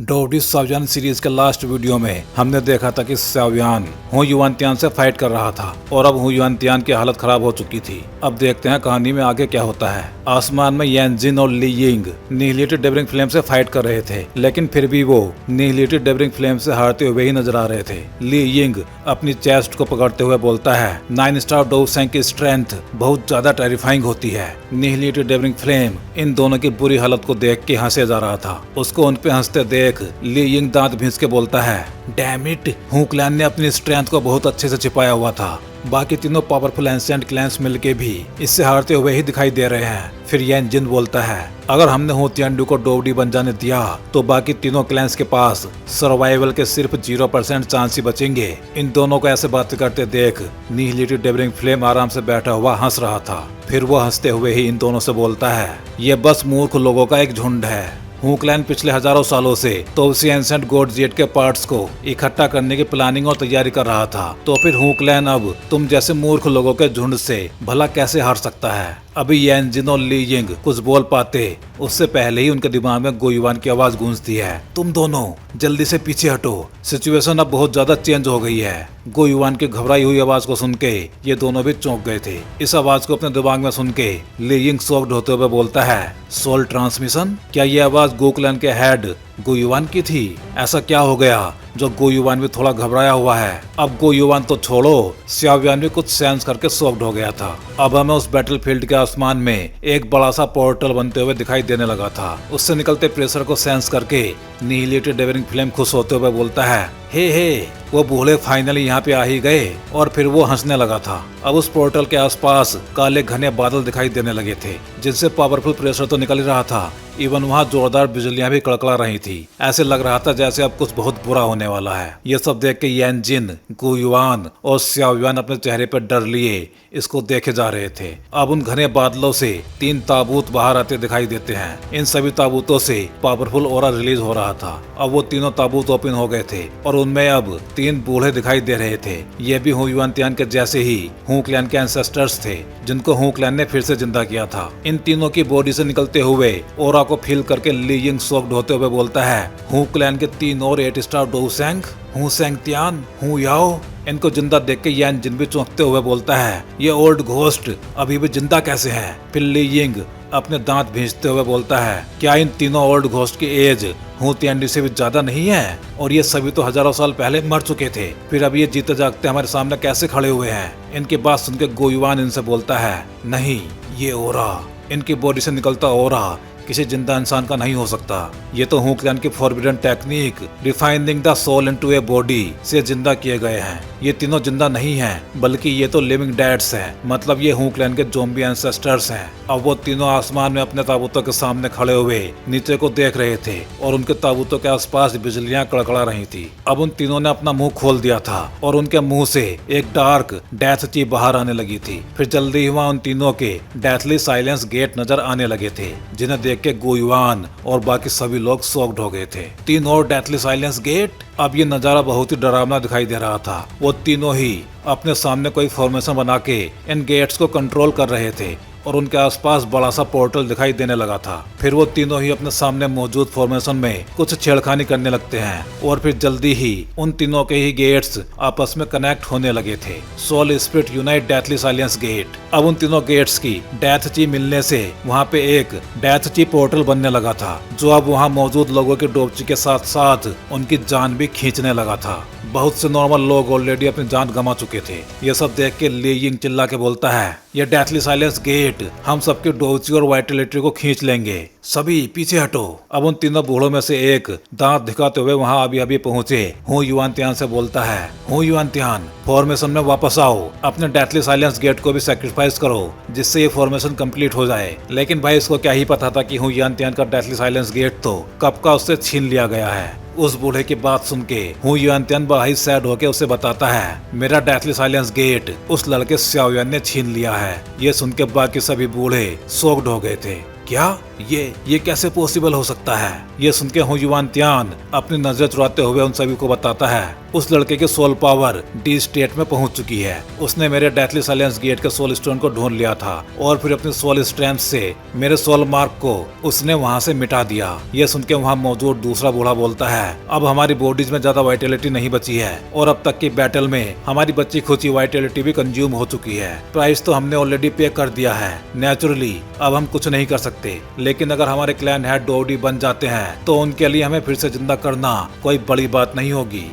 डोवडी सावयान series के last video में हमने देखा था कि सावयान हु युआनतियान से फाइट कर रहा था और अब हु युआनतियान की हालत खराब हो चुकी थी। अब देखते हैं कहानी में आगे क्या होता है। आसमान में यानजिन और ली यिंग निहिलेटेड डेवरिंग फ्लेम से फाइट कर रहे थे, लेकिन फिर भी वो निहिलेटेड डेवरिंग फ्लेम से हारते हुए ही नजर आ रहे थे। ली यिंग अपनी चेस्ट को पकड़ते हुए बोलता है, 9 स्टार डोवसेंग की स्ट्रेंथ बहुत ज्यादा टेरिफाइंग होती है। निहिलेटेड डेवरिंग फ्लेम इन दोनों की बुरी हालत को देख के हंसे जा रहा था। उसको उन पे हंसते देख ली यिंग दांत भींच के बोलता है, डैम इट, हु क्लैन ने अपनी स्ट्रेंथ को बहुत अच्छे से छिपाया हुआ था। बाकी तीनों पावरफुल एंशिएंट क्लैंस मिलके भी इससे हारते हुए ही दिखाई दे रहे हैं। फिर यानजिन बोलता है, अगर हमने हु तियानडू को डोवडी बन जाने दिया तो बाकी तीनों क्लैंस के पास सर्वाइवल के सिर्फ 0% चांस ही बचेंगे। इन दोनों को ऐसे बातें करते देख निहिलेटेड डेवरिंग फ्लेम आराम से बैठा हुआ हंस रहा था। फिर वो हंसते हुए ही इन दोनों से बोलता है, ये बस मूर्ख लोगों का एक झुंड है। हु क्लैन पिछले हजारों सालों से तोवसी एंशिएंट गॉड जेट के पार्ट्स को इकट्ठा करने की प्लानिंग और तैयारी कर रहा था, तो फिर हु क्लैन अब तुम जैसे मूर्ख लोगों के झुंड से भला कैसे हार सकता है। अभी यानजिन और ली यिंग कुछ बोल पाते उससे पहले ही उनके दिमाग में गोयुआन की आवाज गूंजती है, तुम दोनों जल्दी से पीछे हटो, सिचुएशन अब बहुत ज्यादा चेंज हो गई है। गोयुआन की घबराई हुई आवाज को सुन के ये दोनों भी चौंक गए थे। इस आवाज को अपने दिमाग में सुन के ली यिंग शॉक्ड होते हुए बोलता है, सोल ट्रांसमिशन, क्या ये आवाज गो क्लैन के हेड गोयुआन की थी? ऐसा क्या हो गया जो गोयुआन भी थोड़ा घबराया हुआ है? अब गोयुआन तो छोड़ो, सावयान भी कुछ सेंस करके शॉक्ड हो गया था। अब हमें उस बैटलफील्ड के आसमान में एक बड़ा सा पोर्टल बनते हुए दिखाई देने लगा था। उससे निकलते प्रेशर को सेंस करके निहिलेटेड डेवरिंग फ्लेम खुश होते हुए बोलता है, हे वो बूढ़े फाइनली यहाँ पे आ ही गए। और फिर वो हंसने लगा था। अब उस पोर्टल के आसपास काले घने बादल दिखाई देने लगे थे, जिनसे पावरफुल प्रेशर तो निकल ही रहा था, इवन वहाँ जोरदार बिजलियां भी कड़कड़ा रही थी। ऐसे लग रहा था जैसे अब कुछ बहुत बुरा होने वाला है। ये सब देख के यानजिन, गोयुआन और सावयान अपने चेहरे पर डर लिए इसको देखे जा रहे थे। अब उन घने बादलों से 3 ताबूत बाहर आते दिखाई देते हैं। इन सभी ताबूतों से पावरफुल ऑरा रिलीज हो रहा था। अब वो तीनों ताबूत ओपन हो गए थे और उनमें अब 3 बूढ़े दिखाई दे रहे थे। ये भी हु युआनतियान के जैसे ही हु क्लैन के एंसेस्टर्स थे, जिनको हु क्लैन ने फिर से जिंदा किया था। इन तीनों की बॉडी से निकलते हुए ऑरा को फील करके ली यिंग शॉक्ड होते हुए बोलता है, हु क्लैन के 3 और 8 स्टार डोवसेंग, हु सेंगतियान, हु याओ। इनको जिंदा देख के यानजिन भी चौंकते हुए बोलता है, ये ओल्ड घोस्ट अभी भी जिंदा कैसे हैं? फिर ली यिंग अपने दांत भींचते हुए बोलता है, क्या इन तीनों ओल्ड घोस्ट की एज हु तियानडू से भी ज्यादा नहीं है? और ये सभी तो हजारों साल पहले मर चुके थे, फिर अब ये जीते जागते हमारे सामने कैसे खड़े हुए हैं? इनकी बात सुनकर गोयुआन इनसे बोलता है, नहीं, ये ओरा, इनकी बॉडी से निकलता ओरा किसी जिंदा इंसान का नहीं हो सकता। ये तो हु क्लैन की forbidden technique refining the soul into a body से जिंदा किए गए हैं। ये तीनों जिंदा नहीं हैं, बल्कि ये तो लिविंग डेड्स हैं, मतलब ये हु क्लैन के ज़ॉम्बी एंसेस्टर्स हैं। अब वो तीनों आसमान में अपने ताबूतों के सामने खड़े हुए नीचे को देख रहे थे और उनके ताबूतों के आसपास बिजलियां कड़कड़ा रही थी। अब उन तीनों ने अपना मुंह खोल दिया था और उनके मुंह से एक डार्क डेथ ची बाहर आने लगी थी। फिर जल्दी ही वहाँ उन तीनों के डेथली साइलेंस गेट नजर आने लगे थे, जिन्हें देख के गोयुआन और बाकी सभी लोग शॉक्ड हो गए थे। 3 और डेथली साइलेंस गेट। अब ये नजारा बहुत ही डरावना दिखाई दे रहा था। वो तीनों ही अपने सामने कोई फॉर्मेशन बना के इन गेट्स को कंट्रोल कर रहे थे और उनके आसपास बड़ा सा पोर्टल दिखाई देने लगा था। फिर वो तीनों ही अपने सामने मौजूद फॉर्मेशन में कुछ छेड़खानी करने लगते हैं और फिर जल्दी ही उन तीनों के ही गेट्स आपस में कनेक्ट होने लगे थे। Soul spirit unite deathly silence gate. अब उन तीनों गेट्स की डेथ ची मिलने से वहाँ पे एक डेथ ची पोर्टल बनने लगा था, जो अब वहाँ मौजूद लोगों की डोबची के साथ साथ उनकी जान भी खींचने लगा था। बहुत से नॉर्मल लोग ऑलरेडी अपनी जान गंवा चुके थे। ये सब देख के ली यिंग चिल्ला के बोलता है, ये डेथली साइलेंस गेट हम सबके डोबची और वाइटलिटी को खींच लेंगे, सभी पीछे हटो। अब उन तीनों बूढ़ों में से एक दांत दिखाते हुए वहाँ अभी पहुँचे हु युआनतियान से बोलता है, हु युआनतियान, फॉर्मेशन में वापस आओ, अपने डेथली साइलेंस गेट को भी सैक्रिफाइस करो, जिससे ये फॉर्मेशन कंप्लीट हो जाए। लेकिन भाई इसको क्या ही पता था कि हु युआनतियान का डेथली साइलेंस गेट तो कब का उससे छीन लिया गया है। उस बूढ़े की बात सुन के हु युआनतियान बड़ा ही सैड होकर उसे बताता है, मेरा डेथली साइलेंस गेट उस लड़के सावयान ने छीन लिया है। ये सुन के बाकी सभी बूढ़े शॉक्ड हो गए थे। क्या ये कैसे पॉसिबल हो सकता है? ये सुन के हूँ युवान त्यान अपनी नजर चुराते हुए उन सभी को बताता है उस लड़के की सोल पावर डी स्टेट में पहुंच चुकी है। उसने मेरे डेथली साइलेंस गेट के सोल स्टोन को ढूंढ लिया था और फिर अपनी सोल स्ट्रेंथ से मेरे सोल मार्क को उसने वहां से मिटा दिया। ये सुन के वहाँ मौजूद दूसरा बूढ़ा बोलता है, अब हमारी बॉडीज में ज्यादा वाइटलिटी नहीं बची है और अब तक की बैटल में हमारी बची खुची वाइटलिटी भी कंज्यूम हो चुकी है। प्राइस तो हमने ऑलरेडी पे कर दिया है। नेचुरली अब हम कुछ नहीं कर सकते, लेकिन अगर हमारे क्लैन हेड डोडी बन जाते हैं तो उनके लिए हमें फिर से जिंदा करना कोई बड़ी बात नहीं होगी।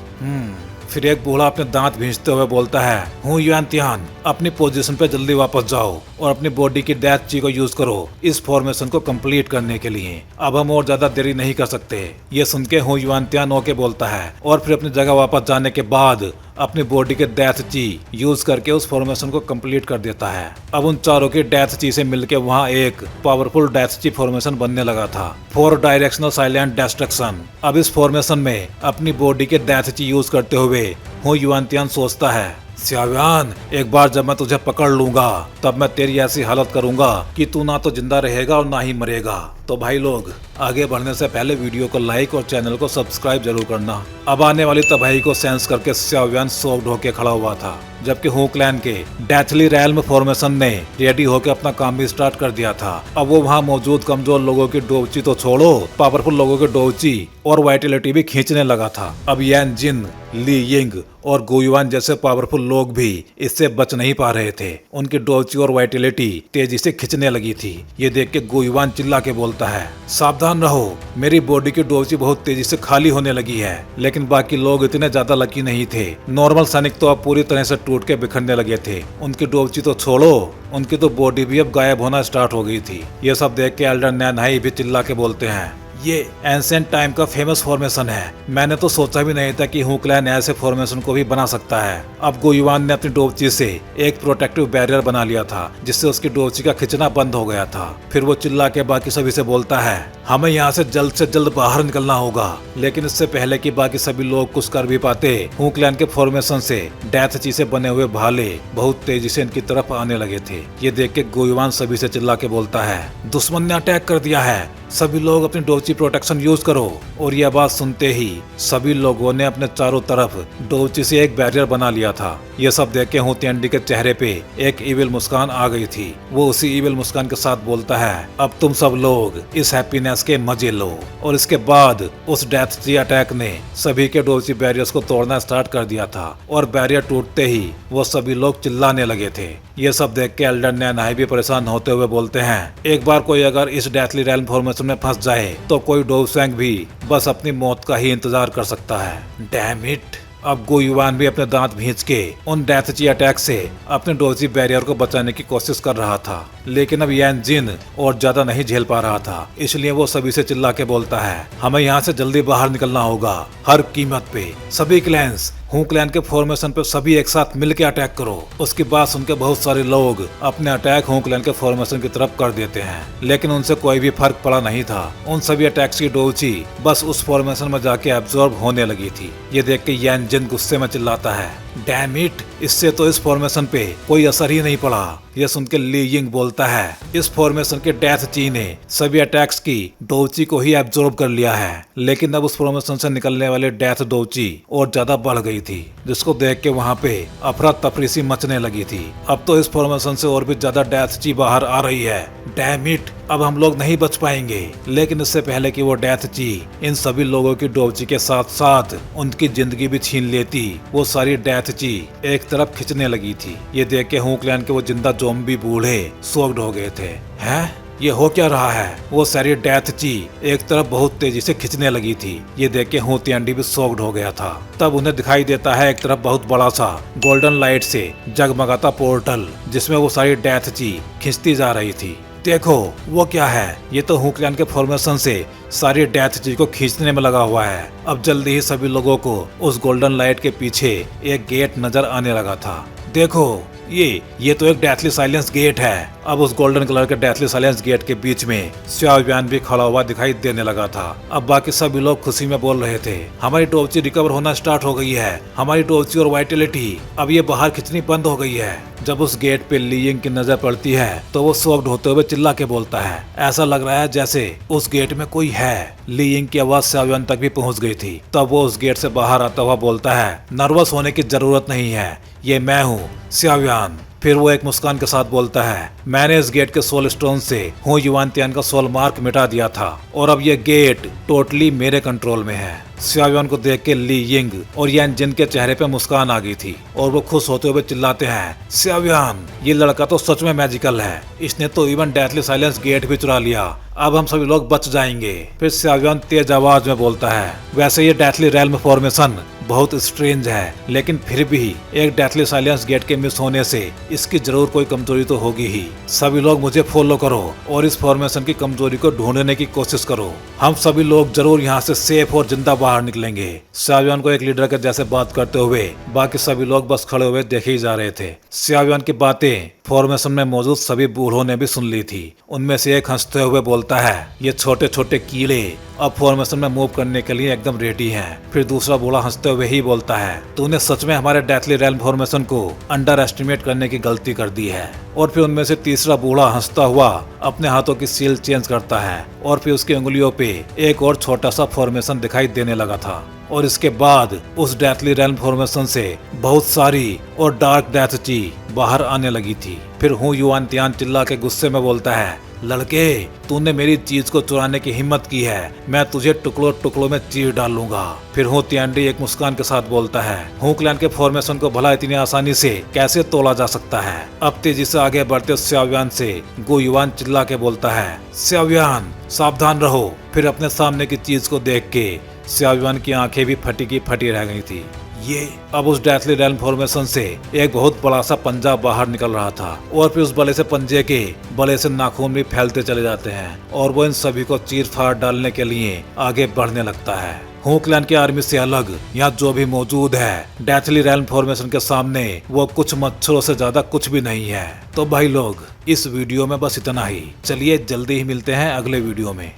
फिर एक बूढ़ा अपने दांत भींचते हुए बोलता है, हूँ युआन त्यान, अपनी पोजीशन पे जल्दी वापस जाओ और अपनी बॉडी की डेथ ची को यूज करो इस फॉर्मेशन को कंप्लीट करने के लिए। अब हम और ज्यादा देरी नहीं कर सकते। ये सुन के हूँ युआन त्यान ओके बोलता है और फिर अपनी जगह वापस जाने के बाद अपनी बॉडी के डेथ ची यूज करके उस फॉर्मेशन को कंप्लीट कर देता है। अब उन चारों की डेथ ची से मिलके वहाँ एक पावरफुल डेथ ची फॉर्मेशन बनने लगा था, 4 डायरेक्शनल साइलेंट डिस्ट्रक्शन। अब इस फॉर्मेशन में अपनी बॉडी के डेथ ची यूज करते हुए हूँ युआन त्यान सोचता है, श्याव्यान, एक बार जब मैं तुझे पकड़ लूंगा तब मैं तेरी ऐसी हालत करूंगा कि तू ना तो जिंदा रहेगा और ना ही मरेगा। तो भाई लोग, आगे बढ़ने से पहले वीडियो को लाइक और चैनल को सब्सक्राइब जरूर करना। अब आने वाली तबाही को सेंस करके श्याव्यान शॉक्ड होकर खड़ा हुआ था, जबकि हू क्लैन के डेथली रैल्म फॉर्मेशन ने रेडी होकर अपना काम भी स्टार्ट कर दिया था। अब वो वहाँ मौजूद कमजोर लोगों की डोवची तो छोड़ो, पावरफुल लोगों की डोवची और वाइटलिटी भी खींचने लगा था। अब यान जिन, ली यिंग और गुयुआन जैसे पावरफुल लोग भी इससे बच नहीं पा रहे थे। उनकी डोवची और वाइटलिटी तेजी से खिंचने लगी थी। ये देख के गुयुआन चिल्ला के बोलता है, सावधान रहो, मेरी बॉडी की डोवची बहुत तेजी से खाली होने लगी है। लेकिन बाकी लोग इतने ज्यादा लकी नहीं थे। नॉर्मल सैनिक तो अब पूरी तरह से टूट के बिखरने लगे थे। उनकी डोवची तो छोड़ो, उनकी तो बॉडी भी अब गायब होना स्टार्ट हो गई थी। ये सब देख के एल्डर नैनहाई भी चिल्ला के बोलते हैं, ये एंशिएंट टाइम का फेमस फॉर्मेशन है। मैंने तो सोचा भी नहीं था कि हू क्लैन ऐसे फॉर्मेशन को भी बना सकता है। अब गुयुआन ने अपनी डोवची से एक प्रोटेक्टिव बैरियर बना लिया था, जिससे उसकी डोवची का खिंचना बंद हो गया था। फिर वो चिल्ला के बाकी सभी से बोलता है, हमें यहाँ से जल्द बाहर निकलना होगा। लेकिन इससे पहले कि बाकी सभी लोग कुछ कर भी पाते, हू क्लैन के फॉर्मेशन से डेथ ची से बने हुए भाले बहुत तेजी से इनकी तरफ आने लगे थे। ये देख के गुयुआन सभी से चिल्ला के बोलता है, दुश्मन ने अटैक कर दिया है, सभी लोग अपनी डोवची प्रोटेक्शन यूज करो। और यह बात सुनते ही सभी लोगों ने अपने चारों तरफ डोवची से एक बैरियर बना लिया था। ये सब देख के हूँ त्यानडी के चेहरे पे एक इविल मुस्कान आ गई थी। वो उसी इविल मुस्कान के साथ बोलता है, अब तुम सब लोग इस हैप्पीनेस के मजे लो। और इसके बाद उस डेथ ची अटैक ने सभी के डोवची बैरियर्स को तोड़ना स्टार्ट कर दिया था और बैरियर टूटते ही वो सभी लोग चिल्लाने लगे थे। ये सब देख के एल्डर नैनहाई भी परेशान होते हुए बोलते हैं, एक बार कोई अगर इस डेथली रैल्म फॉर्मेशन में फंस जाए तो कोई डोवसेंग भी बस अपनी मौत का ही इंतजार कर सकता है। Damn it. अब गुयुआन भी अपने दांत भींच के उन डेथ ची अटैक से अपने डोवची बैरियर को बचाने की कोशिश कर रहा था। लेकिन अब यान जिन और ज्यादा नहीं झेल पा रहा था, इसलिए वो सभी से चिल्ला के बोलता है, हमें यहाँ से जल्दी बाहर निकलना होगा, हर कीमत पे। सभी क्लैंस हू क्लैन के फॉर्मेशन पे सभी एक साथ मिलके अटैक करो। उसकी बात सुनकर बहुत सारे लोग अपने अटैक हू क्लैन के फॉर्मेशन की तरफ कर देते हैं, लेकिन उनसे कोई भी फर्क पड़ा नहीं था। उन सभी अटैक्स की डोवची बस उस फॉर्मेशन में जाके एब्जॉर्ब होने लगी थी। ये देख के यान जिन गुस्से में चिल्लाता है, डैम इट, इससे तो इस फॉर्मेशन पे कोई असर ही नहीं पड़ा। यह सुन के ली यिंग बोलता है, इस फॉर्मेशन के डेथ ची ने सभी अटैक्स की डोवची को ही एब्जॉर्ब कर लिया है। लेकिन अब उस फॉर्मेशन से निकलने वाले डेथ डोवची और ज्यादा बढ़ गई थी, जिसको देख के वहाँ पे अफरा तफरी सी मचने लगी थी। अब तो इस फॉर्मेशन से और भी ज्यादा डेथ ची बाहर आ रही है। डैम इट, अब हम लोग नहीं बच पाएंगे। लेकिन इससे पहले कि वो डेथ ची इन सभी लोगों की डोवची के साथ साथ उनकी जिंदगी भी छीन लेती, वो सारी डेथ ची एक तरफ खिंचने लगी थी। ये देख के हू क्लैन के वो जिंदा ज़ॉम्बी बूढ़े शॉक्ड हो गए थे। हैं? ये हो क्या रहा है? वो सारी डेथ ची एक तरफ बहुत तेजी से खिंचने लगी थी। ये देख के हू त्यानडी भी शॉक्ड हो गया था। तब उन्हें दिखाई देता है एक तरफ बहुत बड़ा सा गोल्डन लाइट से जगमगाता पोर्टल, जिसमें वो सारी डेथ ची खिंचती जा रही थी। देखो वो क्या है? ये तो हू क्लैन के फॉर्मेशन से सारी डेथ ची को खींचने में लगा हुआ है। अब जल्दी ही सभी लोगों को उस गोल्डन लाइट के पीछे एक गेट नजर आने लगा था। देखो ये तो एक डेथली साइलेंस गेट है। अब उस गोल्डन कलर के डेथली साइलेंस गेट के बीच में श्याव्यान भी खड़ा हुआ दिखाई देने लगा था। अब बाकी सभी लोग खुशी में बोल रहे थे, हमारी टॉर्ची रिकवर होना स्टार्ट हो गई है, हमारी टॉर्ची और वाइटलिटी अब ये बाहर खींचनी बंद हो गई है। जब उस गेट पे ली यिंग की नजर पड़ती है तो वो शॉक्ड होते हुए चिल्ला के बोलता है, ऐसा लग रहा है जैसे उस गेट में कोई है। ली यिंग की आवाज श्याव्यान तक भी पहुंच गई थी। तब वो उस गेट से बाहर आता हुआ बोलता है, नर्वस होने की जरूरत नहीं है, ये मैं हूँ श्याव्यान। फिर वो एक मुस्कान के साथ बोलता है, मैंने इस गेट के सोल स्टोन से हूँ युवानतियान का सोल मार्क मिटा दिया था और अब ये गेट टोटली मेरे कंट्रोल में है। श्याव्यान को देख के ली यिंग और यान जिन के चेहरे पे मुस्कान आ गई थी और वो खुश होते हुए चिल्लाते हैं, श्याव्यान ये लड़का तो सच में मैजिकल है, इसने तो इवन डेथली साइलेंस गेट भी चुरा लिया, अब हम सभी लोग बच जाएंगे। फिर श्याव्यान तेज आवाज में बोलता है, वैसे ये डेथली रेल्म फॉर्मेशन बहुत स्ट्रेंज है, लेकिन फिर भी एक डेथली साइलेंस गेट के मिस होने से इसकी जरूर कोई कमजोरी तो होगी ही। सभी लोग मुझे फॉलो करो और इस फॉर्मेशन की कमजोरी को ढूंढने की कोशिश करो, हम सभी लोग जरूर यहाँ से सेफ और जिंदा बाहर निकलेंगे। श्याव्यान को एक लीडर के जैसे बात करते हुए बाकी सभी लोग बस खड़े हुए देखे ही जा रहे थे। श्याव्यान की बातें फॉर्मेशन में मौजूद सभी बूढ़ों ने भी सुन ली थी। उनमें से एक हंसते हुए बोलता है, ये छोटे छोटे कीड़े अब फॉर्मेशन में मूव करने के लिए एकदम रेडी हैं। फिर दूसरा बूढ़ा हंसते हुए ही बोलता है, तूने सच में हमारे डेथली रेल्म फॉर्मेशन को अंडर एस्टिमेट करने की गलती कर दी है। और फिर उनमें से तीसरा बूढ़ा हंसता हुआ अपने हाथों की सील चेंज करता है और फिर उसकी उंगलियों पे एक और छोटा सा फॉर्मेशन दिखाई देने लगा था। और इसके बाद उस डेथली रेल्म फॉर्मेशन से बहुत सारी और डार्क डेथ ची बाहर आने लगी थी। फिर हूँ युवानतियान चिल्ला के गुस्से में बोलता है, लड़के तूने मेरी चीज को चुराने की हिम्मत की है, मैं तुझे टुकड़ों टुकड़ों में चीर डालूंगा। फिर हूँ तियांडी एक मुस्कान के साथ बोलता है, हूँ क्लैन के फॉर्मेशन को भला इतनी आसानी से कैसे तोड़ा जा सकता है। अब तेजी से आगे बढ़ते श्याव्यान से गो युवान चिल्ला के बोलता है, श्याव्यान सावधान रहो। फिर अपने सामने की चीज को देख के श्याव्यान की आंखें भी फटी की फटी रह गई थी। ये अब उस डेथली रेल्म फॉर्मेशन से एक बहुत बड़ा सा पंजा बाहर निकल रहा था और फिर उस बड़े से पंजे के बड़े से नाखून भी फैलते चले जाते हैं और वो इन सभी को चीर फाड़ डालने के लिए आगे बढ़ने लगता है। हूँ क्लैन की आर्मी से अलग यहाँ जो भी मौजूद है डेथली रेल्म फॉर्मेशन के सामने वो कुछ मच्छरों से ज्यादा कुछ भी नहीं है। तो भाई लोग इस वीडियो में बस इतना ही, चलिए जल्दी ही मिलते हैं अगले वीडियो में।